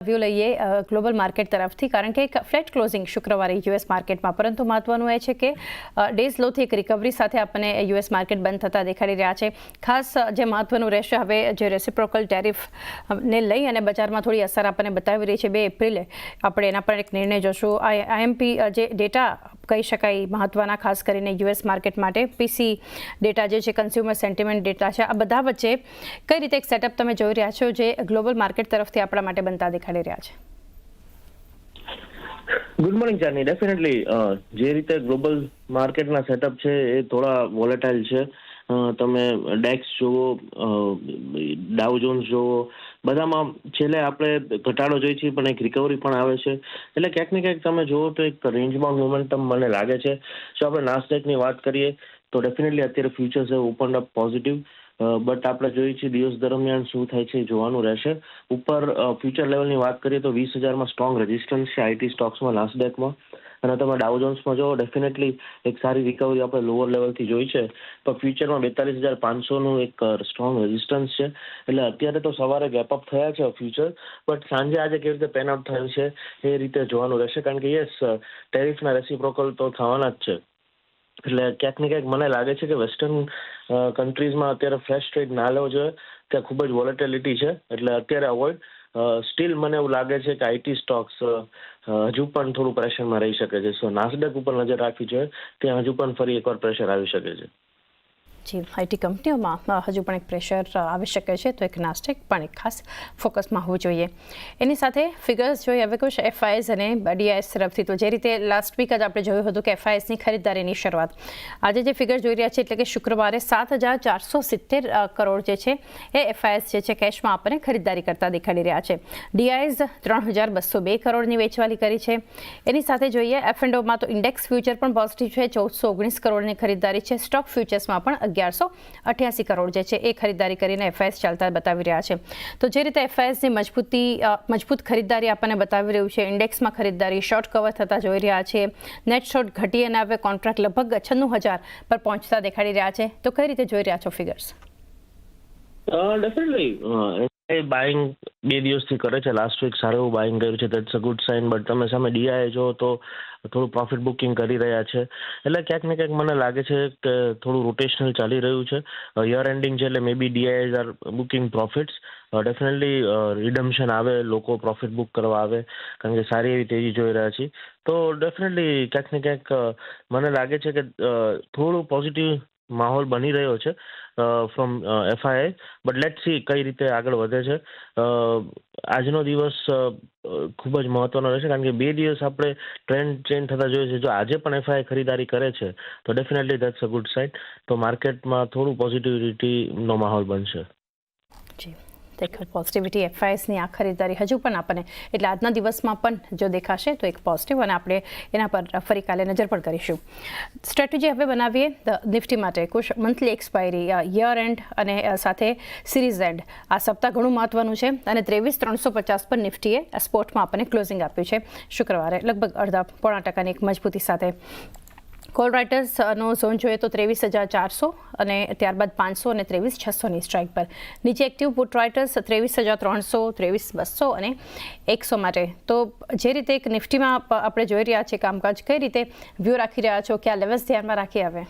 View લઈએ global market તરફથી, કારણ કે એક ફ્લેટ ક્લોઝિંગ શુક્રવારે યુએસ માર્કેટમાં, પરંતુ મહત્વનું એ છે કે ડેઝ લોથી એક રિકવરી સાથે આપણને યુએસ માર્કેટ બંધ થતા દેખાડી રહ્યા છે. ખાસ જે મહત્વનું રહેશે હવે જે રેસિપ્રોકલ ટેરિફને લઈ અને બજારમાં થોડી અસર આપણને બતાવી રહી છે 2 એપ્રિલે, આપણે એના પર એક નિર્ણય જોશું. આઈએમપી જે ડેટા કહી શકાય મહત્વના, ખાસ કરીને યુએસ માર્કેટ માટે પીસી ડેટા જે છે, કન્ઝ્યુમર સેન્ટિમેન્ટ ડેટા છે, આ બધા વચ્ચે કઈ રીતે એક સેટઅપ તમે જોઈ રહ્યા છો જે ગ્લોબલ માર્કેટ તરફથી આપણા માટે બનતા દેખાડી રહ્યા છે? ગુડ મોર્નિંગ ચાની. ડેફિનેટલી જે રીતે ગ્લોબલ માર્કેટના સેટઅપ છે એ થોડા વોલેટાઇલ છે. તમે ડેક્સ જુઓ, ડાઉ જોન્સ જુઓ, બધામાં છેલ્લે આપણે ઘટાડો જોઈએ છીએ પણ એક રિકવરી પણ આવે છે. એટલે ક્યાંક ને ક્યાંક તમે જુઓ તો એક રેન્જ બાઉન્ડ મોમેન્ટમ મને લાગે છે. જો આપણે નાસ્ડેકની વાત કરીએ તો ડેફિનેટલી અત્યારે futures open up positive, but આપણે જોઈએ છીએ દિવસ દરમિયાન શું થાય છે જોવાનું રહેશે. ઉપર ફ્યુચર લેવલની વાત કરીએ તો 20,000માં સ્ટ્રોંગ રેઝિસ્ટન્સ છે આઈટી સ્ટોક્સમાં, નાસ્ડેકમાં. અને તમે ડાઉ જોન્સમાં જો ડેફિનેટલી એક સારી રિકવરી આપણે લોઅર લેવલથી જોઈ છે, પણ ફ્યુચરમાં 42,500નું એક સ્ટ્રોંગ રેઝિસ્ટન્સ છે. એટલે અત્યારે તો સવારે ગેપ અપ થયા છે ફ્યુચર, બટ સાંજે આજે કેવી રીતે પેન આઉટ થયું છે એ રીતે જોવાનું રહેશે. કારણ કે યસ, ટેરિફના રેસિપ્રોકલ તો થવાના જ છે. એટલે ક્યાંક ને ક્યાંક મને લાગે છે કે વેસ્ટર્ન કન્ટ્રીઝમાં અત્યારે ફ્રેશ ટ્રેડ ના લેવો જોઈએ, ત્યાં ખૂબ જ વોલેટિલિટી છે, એટલે અત્યારે અવોઇડ. સ્ટીલ મને એવું લાગે છે કે આઈટી સ્ટોક્સ હજુ પણ થોડું પ્રેશરમાં રહી શકે છે. સો નાસ્ડેક ઉપર નજર રાખવી જોઈએ, ત્યાં હજુ પણ ફરી એકવાર પ્રેશર આવી શકે છે. જી, આઈટી કંપનીઓમાં હજુ પણ એક પ્રેશર આવી શકે છે, તો એક નાસ્ડેક પણ એક ખાસ ફોકસમાં હોવું જોઈએ. એની સાથે ફિગર્સ જોઈએ હવે કુછ એફઆઈએસ અને ડીઆઈએસ તરફથી. તો જે રીતે લાસ્ટ વીક જ આપણે જોયું હતું કે એફઆઈએસની ખરીદારીની શરૂઆત, આજે જે ફિગર જોઈ રહ્યા છે એટલે કે શુક્રવારે 7,470 કરોડ જે છે એ એફઆઈએસ જે છે કેશમાં આપણને ખરીદારી કરતા દેખાડી રહ્યા છે. ડીઆઈએસ 3,202 કરોડની વેચવાલી કરી છે. એની સાથે જોઈએ એફ&ઓમાં તો ઇન્ડેક્સ ફ્યુચર પણ પોઝિટિવ છે, 1,419 કરોડની ખરીદારી છે. સ્ટોક ફ્યુચર્સમાં પણ 1,188 કરોડ જે છે એ ખરીદારી કરીને એફઆઈએસ ચાલતા બતાવી રહ્યા છે. તો જે રીતે એફઆઈએસની મજબૂત ખરીદારી આપણને બતાવી રહ્યું છે, ઇન્ડેક્સમાં ખરીદારી, શોર્ટ કવર થતા જોઈ રહ્યા છે, નેટ શોર્ટ ઘટી અને હવે કોન્ટ્રાક્ટ લગભગ 96,000 પર પહોંચતા દેખાડી રહ્યા છે. તો કઈ રીતે જોઈ રહ્યા છો ફિગર્સ? ડેફિનેટલી બાઇંગ 2 દિવસથી કરે છે. લાસ્ટ વીક સારું એવું બાઇંગ કર્યું છે, that's a good sign. But તમે સામે ડીઆઈ જો તો થોડું પ્રોફિટ બુકિંગ કરી રહ્યા છે. એટલે ક્યાંક ને ક્યાંક મને લાગે છે કે થોડું રોટેશનલ ચાલી રહ્યું છે. યર એન્ડિંગ છે એટલે મે બી ડીઆઈઝ આર બુકિંગ પ્રોફિટ્સ. ડેફિનેટલી રિડમ્શન આવે, લોકો પ્રોફિટ બુક કરવા આવે, કારણ કે સારી એવી તેજી જોઈ રહ્યા છીએ. તો ડેફિનેટલી ક્યાંક ને ક્યાંક મને લાગે છે કે થોડું પોઝિટિવ માહોલ બની રહ્યો છે from FII. But let's see કઈ રીતે આગળ વધે છે. આજનો દિવસ ખૂબ જ મહત્વનો રહેશે, કારણ કે 2 દિવસ આપણે ટ્રેન્ડ ચેન્જ થતા જોઈએ છે. જો આજે પણ એફઆઈઆઈ ખરીદારી કરે છે તો definitely that's a good sign. તો માર્કેટમાં થોડું પોઝિટિવિટીનો માહોલ બનશે. જી, પોઝિટિવિટી એફઆઈએસની આ ખરીદારી હજુ પણ આપણને એટલે આજના દિવસમાં પણ જો દેખાશે તો એક પોઝિટિવ, અને આપણે એના પર ફરી કાલે નજર પણ કરીશું. સ્ટ્રેટેજી હવે બનાવીએ નિફ્ટી માટે. કુછ મંથલી એક્સપાયરી, યર એન્ડ અને સાથે સિરીઝ એન્ડ, આ સપ્તાહ ઘણું મહત્વનું છે અને 23,350 પર નિફ્ટીએ સ્પોટમાં આપણને ક્લોઝિંગ આપ્યું છે શુક્રવારે, લગભગ 0.5% એક મજબૂતી સાથે. કોલ રાઇટર્સનો ઝોન જોઈએ તો 23,400 અને ત્યારબાદ 500 અને 23,600ની સ્ટ્રાઇક પર. નીચે એક્ટિવ પુટ રાઇટર્સ 23,300, 23,200 અને 100 માટે. તો જે રીતે એક નિફ્ટીમાં આપણે જોઈ રહ્યા છીએ કામકાજ, કઈ રીતે વ્યૂ રાખી રહ્યા છો, કયા લેવલ્સ ધ્યાનમાં રાખી આવે?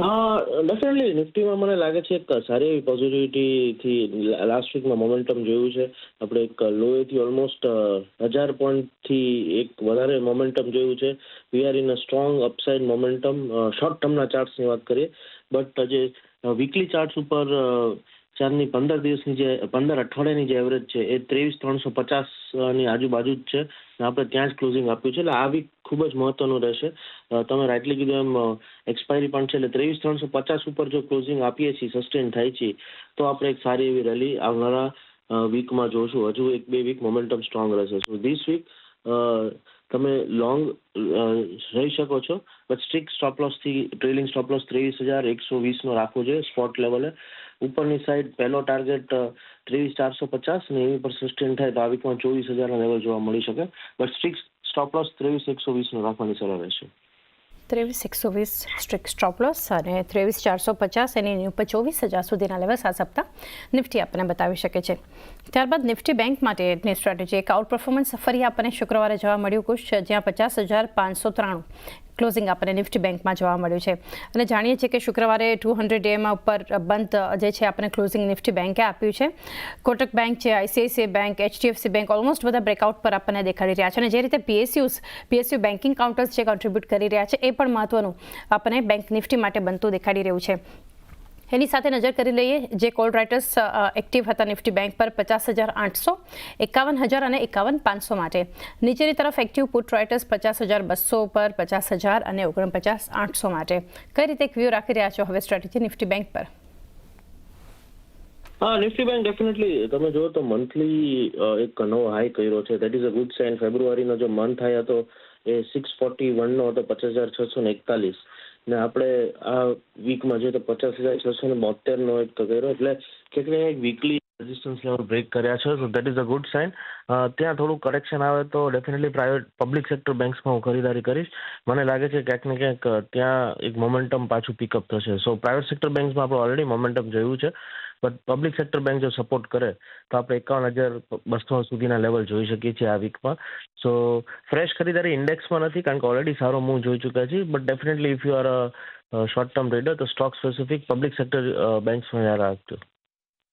ડેફિનેટલી નિફ્ટીમાં મને લાગે છે એક સારી એવી પોઝિટિવિટીથી લાસ્ટ વીકમાં મોમેન્ટમ જોયું છે. આપણે એક લોએથી ઓલમોસ્ટ 1,000 પોઈન્ટથી એક વધારે મોમેન્ટમ જોયું છે. We are in a strong upside momentum. Short ટર્મના ચાર્ટ્સની વાત કરીએ, બટ જે વીકલી ચાર્ટ્સ ઉપર 15 અઠવાડિયાની જે એવરેજ છે એ 23,350ની આજુબાજુ જ છે. આપણે ત્યાં જ ક્લોઝિંગ આપ્યું છે. એટલે આ વીક ખૂબ જ મહત્વનું રહેશે. તમે રાઇટલી કીધું એમ એક્સપાયરી પણ છે, એટલે 23,350 ઉપર જો ક્લોઝિંગ આપીએ છીએ, સસ્ટેન થાય છે, તો આપણે એક સારી એવી રેલી આવનારા વીકમાં જોશું. હજુ 1-2 વીક મોમેન્ટમ સ્ટ્રોંગ રહેશે. સો ધીસ વીક તમે લોંગ રહી શકો છો, બટ સ્ટ્રિક્ટ સ્ટોપ લોસથી ટ્રેલિંગ સ્ટોપ લોસ 23,120નો રાખવો જોઈએ સ્પોટ લેવલે. ઉપરની સાઈડ પહેલો ટાર્ગેટ 23,450 ને એવી પર સસ્ટેન થાય તો આ વીકમાં 24,000ના લેવલ જોવા મળી શકે. બટ સ્ટ્રિક્ટ સ્ટોપ લોસ 23,120નો રાખવાની સલાહ રહેશે. 23,120 સ્ટ્રિક સ્ટોપ લોસ અને 23,450 એની ઉપર 24,000 સુધીના લેવલ્સ આ સપ્તાહ નિફ્ટી આપણને બતાવી શકે છે. ત્યારબાદ નિફ્ટી બેંક માટેની સ્ટ્રેટેજી એક આઉટ પરફોર્મન્સ ફરી આપણને શુક્રવારે જોવા મળ્યું કુછ, જ્યાં 50,593 ક્લોઝિંગ આપણને નિફ્ટી બેંકમાં જોવા મળ્યું છે. અને જાણીએ છીએ કે શુક્રવારે 200 ડેમાં ઉપર બંધ જે છે આપણને ક્લોઝિંગ નિફ્ટી બેંકે આપ્યું છે. કોટક બેંક છે, ICICI bank, HDFC bank almost બધા બ્રેકઆઉટ પર આપણને દેખાડી રહ્યા છે. અને જે રીતે પીએસયુ બેન્કિંગ કાઉન્ટર્સ જે કોન્ટ્રીબ્યુટ કરી રહ્યા છે એ પણ મહત્વનું આપણને બેંક નિફ્ટી માટે બનતું દેખાડી રહ્યું છે. એની સાથે નજર કરી લઈએ જે કોલ રાઇટર્સ એક્ટિવ હતા નિફ્ટી બેંક પર 50,800, 51,000 અને 51,500 માટે. નીચેની તરફ એક્ટિવ પુટ રાઇટર્સ 50,200 પર, 50,000 અને 49,800 માટે. કઈ રીતે એક વ્યૂ રાખી રહ્યા છો હવે સ્ટ્રેટેજી નિફ્ટી બેંક પર? હા, નિફ્ટી બેંક ડેફિનેટલી તમે જુઓ તો મંથલી એક નવો હાઈ કર્યો છે. That is a good sign. ફેબ્રુઆરીનો જો મંથ હાઈ હતો એ 641 હતો, 50,641 ને આપણે આ વીકમાં જોઈએ તો 50,672 એક કર્યો, એટલે ક્યાંક એક વીકલી રેઝિસ્ટન્સ લેવલ બ્રેક કર્યા છે. So that is a good sign. ત્યાં થોડું કરેક્શન આવે તો ડેફિનેટલી પબ્લિક સેક્ટર બેંક્સમાં હું ખરીદારી કરીશ. મને લાગે છે ક્યાંક ને ક્યાંક ત્યાં એક મોમેન્ટમ પાછું પિકઅપ થશે. સો પ્રાઇવેટ સેક્ટર બેંક્સમાં આપણે ઓલરેડી મોમેન્ટમ જોયું છે, બટ પબ્લિક સેક્ટર બેંક જો સપોર્ટ કરે તો આપણે 51,200 સુધીના લેવલ જોઈ શકીએ છીએ આ વીકમાં. સો ફ્રેશ ખરીદારી ઇન્ડેક્સમાં નથી, કારણ કે ઓલરેડી સારો મૂવ જોઈ ચૂક્યા છીએ, but definitely if you are a short term trader તો સ્ટોક સ્પેસિફિક પબ્લિક સેક્ટર બેંક્સમાં યાદ રાખજો.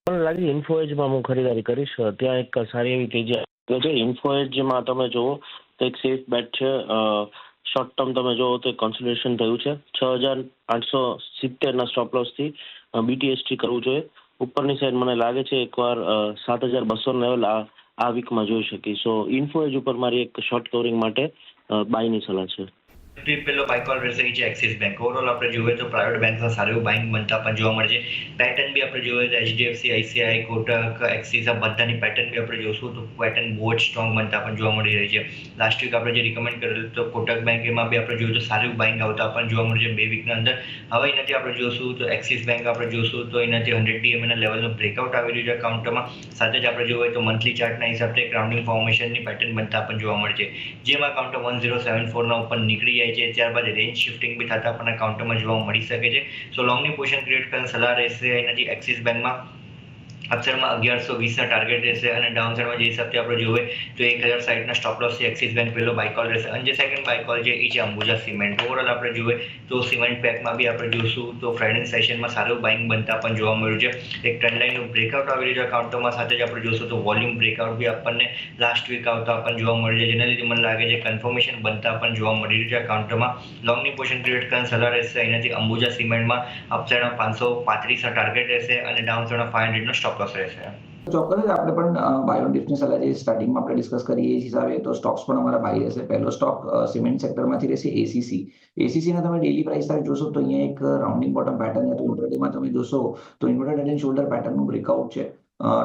મને લાગે ઇન્ફોએજમાં હું ખરીદારી કરીશ. ત્યાં એક સારી એવી તેજી આવે છે. ઇન્ફોએજમાં તમે જુઓ તો એક સેફ બેટ છે. શોર્ટ ટર્મ તમે જુઓ તો કન્સોલિડેશન થયું છે. 6,870ના સ્ટોપ લોસથી બીટીએસટી કરવું જોઈએ. ઉપરની સાઈડ મને લાગે છે એકવાર 7,200 લેવલ આ વીકમાં જોઈ શકી. સો ઇન્ફોએજ ઉપર મારી એક શોર્ટ કવરિંગ માટે બાયની સલાહ છે. પેલો બાય કોલ રહેશે એ છે એક્સિસ બેંક. ઓવરઓલ આપણે જોઈએ તો પ્રાઇવેટ બેંકમાં સારું એવું બાઇંગ બનતા પણ જોવા મળે છે. પેટર્ન બી આપણે જોઈએ તો એચડીએફસી, આઈસીઆઈ, કોટક, એક્સિસ આ બધાની પેટર્ન બી આપણે જોશું તો પેટર્ન બહુ જ સ્ટ્રોંગ બનતા પણ જોવા મળી રહી છે. લાસ્ટ વીક આપણે જે રિકમેન્ડ કરેલું તો કોટક બેંક એમાં બી આપણે જોયું તો સારું બાઇંગ આવતા પણ જોવા મળે છે 2 વીકના અંદર. હવે એનાથી આપણે જોશું તો એક્સિસ બેંક આપણે જોશું તો એનાથી 100 DMA લેવલનો બ્રેકઆઉટ આવી રહ્યું છે કાઉન્ટરમાં. સાથે જ આપણે જોઈએ તો મંથલી ચાર્ટના હિસાબથી એક રાઉન્ડિંગ ફોર્મેશનની પેટર્ન બનતા પણ જોવા મળે છે, જેમાં કાઉન્ટર 1074ના ઉપર નીકળી જાય છે. ત્યારબાદ રેન્જ શિફ્ટિંગ બી થતા આપણને કાઉન્ટરમાં જોવા મળી શકે છે. સો લોંગની પોઝિશન ક્રિએટ કરવાની સલાહ રહેશે એનાથી એક્સિસ બેંકમાં. અપસાઇડમાં 1120ના ટાર્ગેટ રહેશે અને ડાઉન સાઇડમાં જે હિસાબથી આપણે જોઈએ તો 1,060ના સ્ટોપ લોસ છે. એક્સિસ બેંક પહેલો બાય કોલ રહેશે અને જે સેકન્ડ બાય કોલ છે એ છે અંબુજા સિમેન્ટ. ઓવરઓલ આપણે જોઈએ તો સિમેન્ટ પેકમાં બી આપણે જોશું તો ફ્રાઇડે સેશનમાં સારું બાઇંગ બનતા પણ જોવા મળ્યું છે. એક ટ્રેન્ડ લાઇનનું બ્રેકઆઉટ આવી રહ્યું છે કાઉન્ટરમાં. સાથે જ આપણે જોશું તો વોલ્યુમ બ્રેકઆઉટ બી આપણને લાસ્ટ વીક આવતા પણ જોવા મળ્યું છે, જેના લીધે મને લાગે છે કન્ફર્મેશન બનતા પણ જોવા મળી રહ્યું છે કાઉન્ટરમાં. લોંગની પોઝિશન ક્રિએટ કરવાની સલાહ રહેશે એનાથી અંબુજા સિમેન્ટમાં. અપસાઇડમાં 535ના ટાર્ગેટ રહેશે અને ડાઉન સાઇડમાં 500નો સ્ટોપ લોસ રહેશે. ચોક્કસ જ આપણે પણ બાય ઓન ડિપ્સની સલાહ જે સ્ટાર્ટિંગમાં આપણે ડિસ્કસ કરીએ એ હિસાબે તો સ્ટોક્સ પણ અમારા બાય રહેશે. પહેલો સ્ટોક સિમેન્ટ સેક્ટરમાંથી રહેશે એસીસી. એસીસીના તમે ડેલી પ્રાઇસ ચાર્ટ જોશો તો અહીંયા એક રાઉન્ડિંગ બોટમ પેટર્ન તો ઇન્ટ્રાડેમાં તમે જોશો તો ઇન્વર્ટેડ હેડ એન્ડ શોલ્ડર પેટર્નનું બ્રેકઆઉટ છે.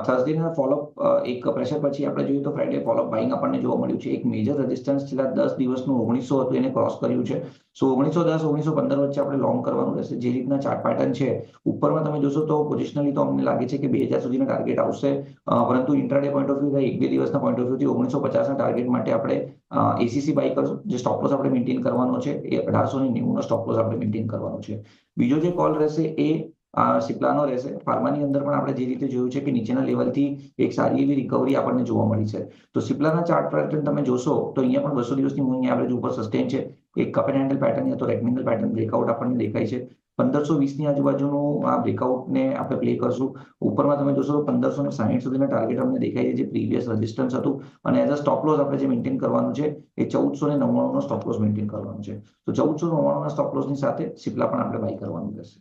થર્સડેના ફોલોઅપ એક પ્રેશર પછી આપણે જોઈએ તો ફ્રાઇડે ફોલોઅપ બાઇંગ આપણને જોવા મળ્યું છે. એક મેજર રેઝિસ્ટન્સ છેલ્લા 10 દિવસનું 1900 હતું એને ક્રોસ કર્યું છે. સો 1910 1915 વચ્ચે આપણે લોંગ કરવાનું રહેશે. જે રીતના ચાર્ટ પેટર્ન છે ઉપરમાં તમે જોશો તો પોઝિશનલી તો અમને લાગે છે કે 2000 સુધીના ટાર્ગેટ આવશે, પરંતુ ઇન્ટ્રાડે પોઈન્ટ ઓફ વ્યૂ 1-2 દિવસના પોઈન્ટ ઓફ વ્યૂથી 1950ના ટાર્ગેટ માટે આપણે એસીસી બાય કરશું. જે સ્ટોપ લોસ આપણે મેન્ટેન કરવાનો છે એ 1890નો સ્ટોપ લોસ આપણે મેન્ટેન કરવાનો છે. બીજો જે કોલ રહેશે એ સિપ્લાનો રહેશે. ફાર્માની અંદર પણ આપણે જે રીતે જોયું છે કે નીચેના લેવલથી એક સારી એવી રિકવરી આપણને જોવા મળી છે. તો સિપ્લાના ચાર્ટ પેટર્ન તમે જોશો તો અહીંયા પણ 200 દિવસની મૂવિંગ એવરેજ ઉપર સસ્ટેન છે. એક કપ એન્ડ હેન્ડલ પેટર્ન યા તો રેક્ટેંગલ પેટર્ન બ્રેકઆઉટ આપણને દેખાય છે. 1520ની આજુબાજુનું આ બ્રેકઆઉટને આપણે પ્લે કરશું. ઉપરમાં તમે જોશો તો 1560 સુધીના ટાર્ગેટ અમને દેખાય છે, જે પ્રીવિયસ રેઝિસ્ટન્સ હતું. અને એઝ અ સ્ટોપ લોસ આપણે જે મેન્ટેન કરવાનું છે એ 1499નો સ્ટોપ લોસ મેન્ટેન કરવાનું છે. તો 1499ના સ્ટોપ લોસની સાથે સિપ્લા પણ આપણે બાય કરવાનું રહેશે.